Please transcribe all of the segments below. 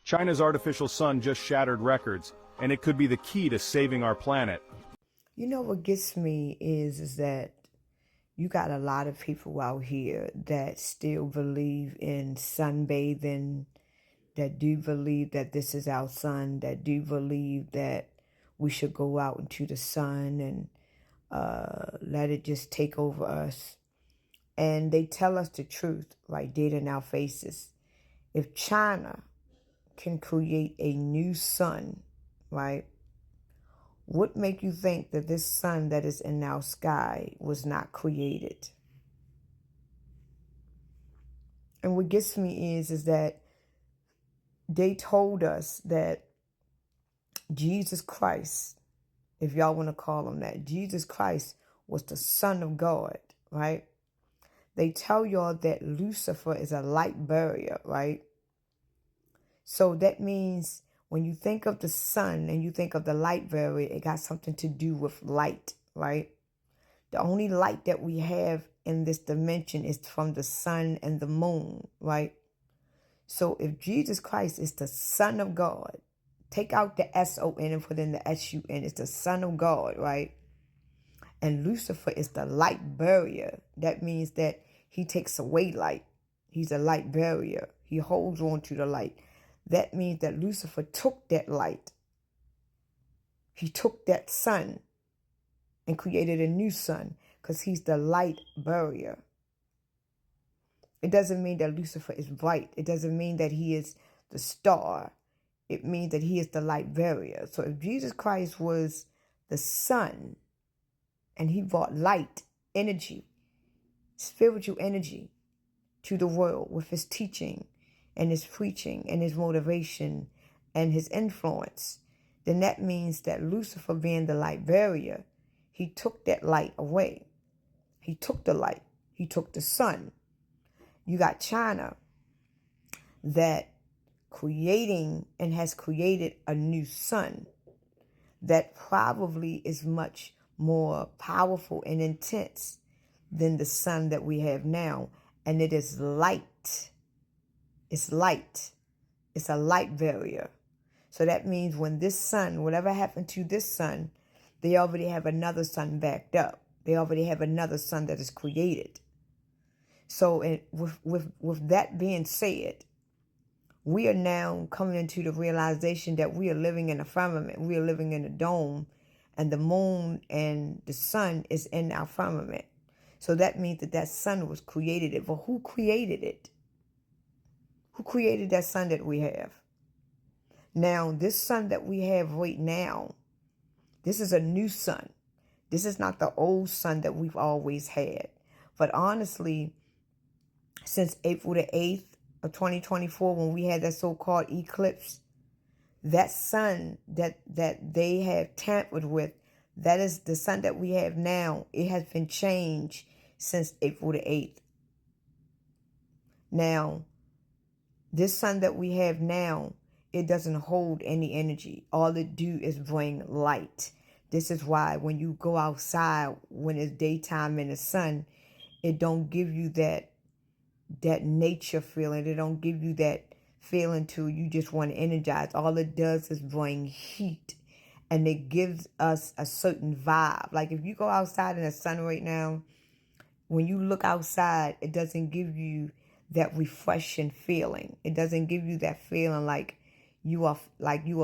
China's artificial sun just shattered records, and it could be the key to saving our planet. You know what gets me is that you got a lot of people out here that still believe in sunbathing, that do believe that this is our sun, that do believe that we should go out into the sun and let it just take over us. And they tell us the truth right dead in our faces. If China can create a new sun, right, what make you think that this sun that is in our sky was not created? And what gets me is that they told us that Jesus Christ, if y'all want to call him that, Jesus Christ was the Son of God, right? They tell y'all that Lucifer is a light barrier, right? So that means when you think of the sun and you think of the light barrier, it got something to do with light, right? The only light that we have in this dimension is from the sun and the moon, right? So if Jesus Christ is the Son of God, take out the S-O-N and put in the S-U-N, it's the Son of God, right? And Lucifer is the light barrier. That means that he takes away light. He's a light barrier. He holds on to the light. That means that Lucifer took that light. He took that sun and created a new sun because he's the light barrier. It doesn't mean that Lucifer is bright. It doesn't mean that he is the star. It means that he is the light barrier. So if Jesus Christ was the sun and he brought light, energy, spiritual energy to the world with his teaching and his preaching and his motivation and his influence, then that means that Lucifer being the light barrier, he took that light away. He took the light. He took the sun. You got China that creating and has created a new sun that probably is much more powerful and intense than the sun that we have now. And it is light. It's light. It's a light barrier. So that means when this sun, whatever happened to this sun, they already have another sun backed up. They already have another sun that is created. So with that being said, we are now coming into the realization that we are living in a firmament. We are living in a dome, and the moon and the sun is in our firmament. So that means that that sun was created. But who created it? Who created that sun that we have? Now, this sun that we have right now, this is a new sun. This is not the old sun that we've always had. But honestly, since April the 8th of 2024, when we had that so-called eclipse, that sun that they have tampered with, that is the sun that we have now. It has been changed since April the 8th. Now, this sun that we have now, it doesn't hold any energy. All it do is bring light. This is why when you go outside, when it's daytime in the sun, it don't give you that nature feeling. It don't give you that feeling to you just want to energize. All it does is bring heat, and it gives us a certain vibe. Like if you go outside in the sun right now, when you look outside, it doesn't give you that refreshing feeling. It doesn't give you that feeling like you are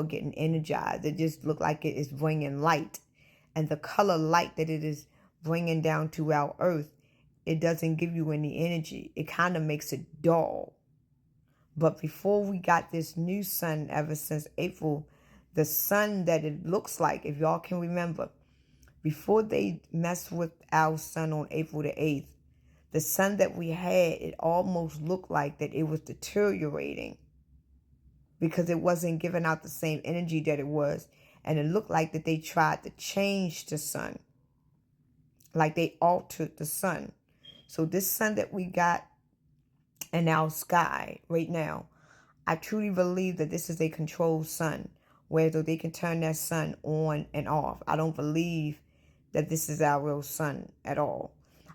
getting energized. It just look like it is bringing light, and the color light that it is bringing down to our earth, it doesn't give you any energy. It kind of makes it dull. But before we got this new sun, ever since April, the sun that it looks like, if y'all can remember, before they messed with our sun on April the 8th, the sun that we had, it almost looked like that it was deteriorating because it wasn't giving out the same energy that it was. And it looked like that they tried to change the sun, like they altered the sun. So this sun that we got in our sky right now, I truly believe that this is a controlled sun, where they can turn that sun on and off. I don't believe that this is our real sun at all.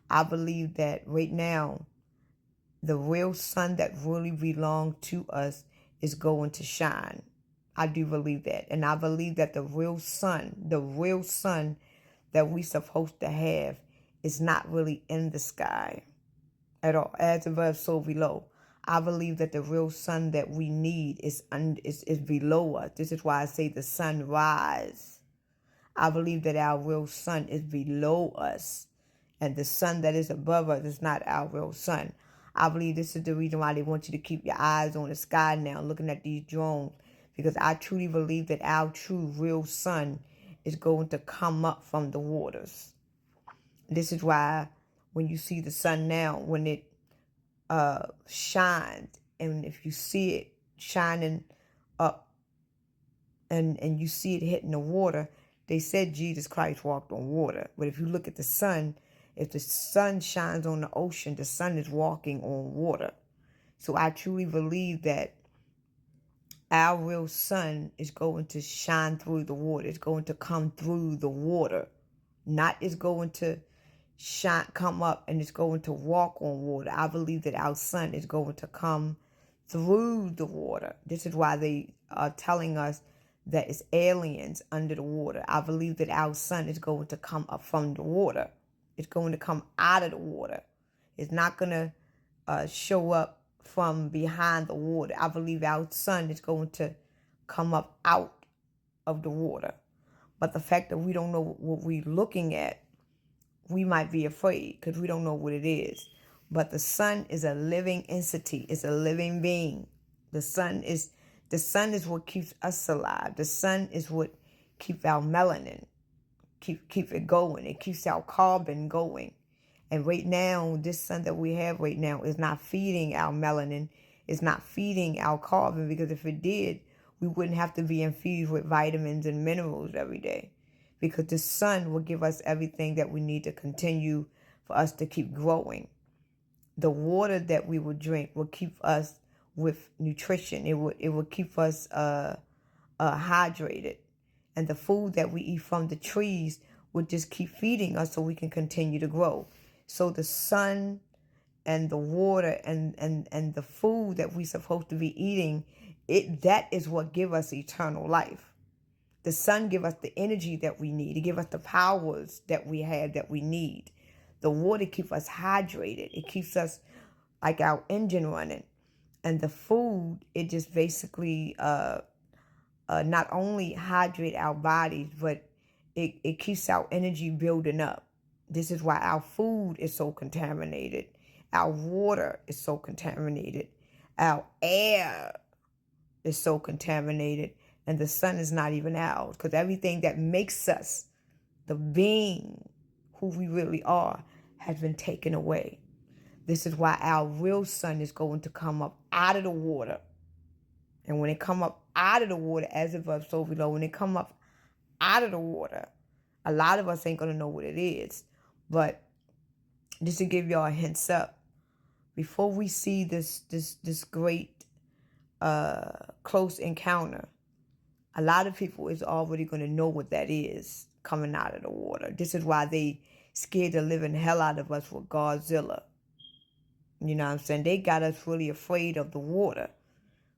I believe that right now, the real sun that really belongs to us is going to shine. I do believe that. And I believe that the real sun that we supposed to have is not really in the sky at all. As above, so below. I believe that the real sun that we need is below us. This is why I say the sun rise. I believe that our real sun is below us. And the sun that is above us is not our real sun. I believe this is the reason why they want you to keep your eyes on the sky now, looking at these drones. Because I truly believe that our true, real sun is going to come up from the waters. This is why when you see the sun now, when it shines, and if you see it shining up and you see it hitting the water, they said Jesus Christ walked on water. But if you look at the sun, if the sun shines on the ocean, the sun is walking on water. So I truly believe that our real sun is going to shine through the water. It's going to come through the water. Not it's going to come up and it's going to walk on water. I believe that our sun is going to come through the water. This is why they are telling us that it's aliens under the water. I believe that our sun is going to come up from the water. It's going to come out of the water. It's not going to show up from behind the water. I believe our sun is going to come up out of the water. But the fact that we don't know what we're looking at, we might be afraid because we don't know what it is. But the sun is a living entity. It's a living being. The sun is what keeps us alive. The sun is what keeps our melanin, keep it going. It keeps our carbon going. And right now, this sun that we have right now is not feeding our melanin. It's not feeding our carbon, because if it did, we wouldn't have to be infused with vitamins and minerals every day, because the sun will give us everything that we need to continue for us to keep growing. The water that we will drink will keep us with nutrition. It will keep us hydrated. And the food that we eat from the trees will just keep feeding us so we can continue to grow. So the sun and the water and the food that we're supposed to be eating, that is what give us eternal life. The sun give us the energy that we need. It give us the powers that we have that we need. The water keeps us hydrated. It keeps us like our engine running. And the food, it just basically not only hydrate our bodies, but it keeps our energy building up. This is why our food is so contaminated. Our water is so contaminated. Our air is so contaminated. And the sun is not even ours, because everything that makes us the being who we really are has been taken away. This is why our real sun is going to come up out of the water. And when it come up out of the water, as above, so below, when it come up out of the water, a lot of us ain't going to know what it is. But just to give y'all a heads up, before we see this great close encounter, a lot of people is already going to know what that is coming out of the water. This is why they scared the living hell out of us with Godzilla. You know what I'm saying? They got us really afraid of the water.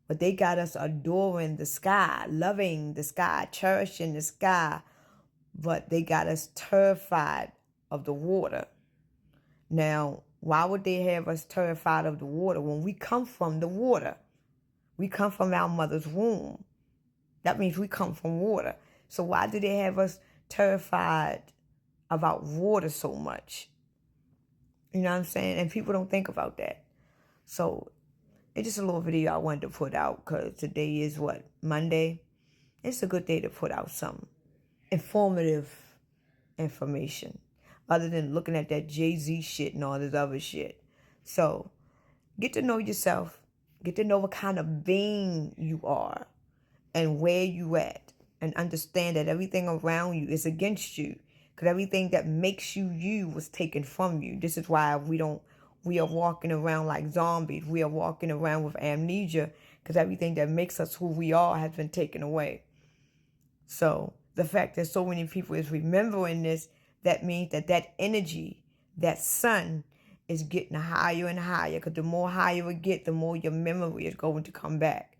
But they got us adoring the sky, loving the sky, cherishing the sky. But they got us terrified of the water. Now, why would they have us terrified of the water when we come from the water? We come from our mother's womb. That means we come from water. So why do they have us terrified about water so much? You know what I'm saying? And people don't think about that. So it's just a little video I wanted to put out, because today is what? Monday? It's a good day to put out some informative information, other than looking at that Jay-Z shit and all this other shit. So get to know yourself. Get to know what kind of being you are and where you at. And understand that everything around you is against you. Because everything that makes you you was taken from you. This is why we are walking around like zombies. We are walking around with amnesia, because everything that makes us who we are has been taken away. So the fact that so many people is remembering this, that means that energy, that sun, is getting higher and higher. Because the more higher it gets, the more your memory is going to come back.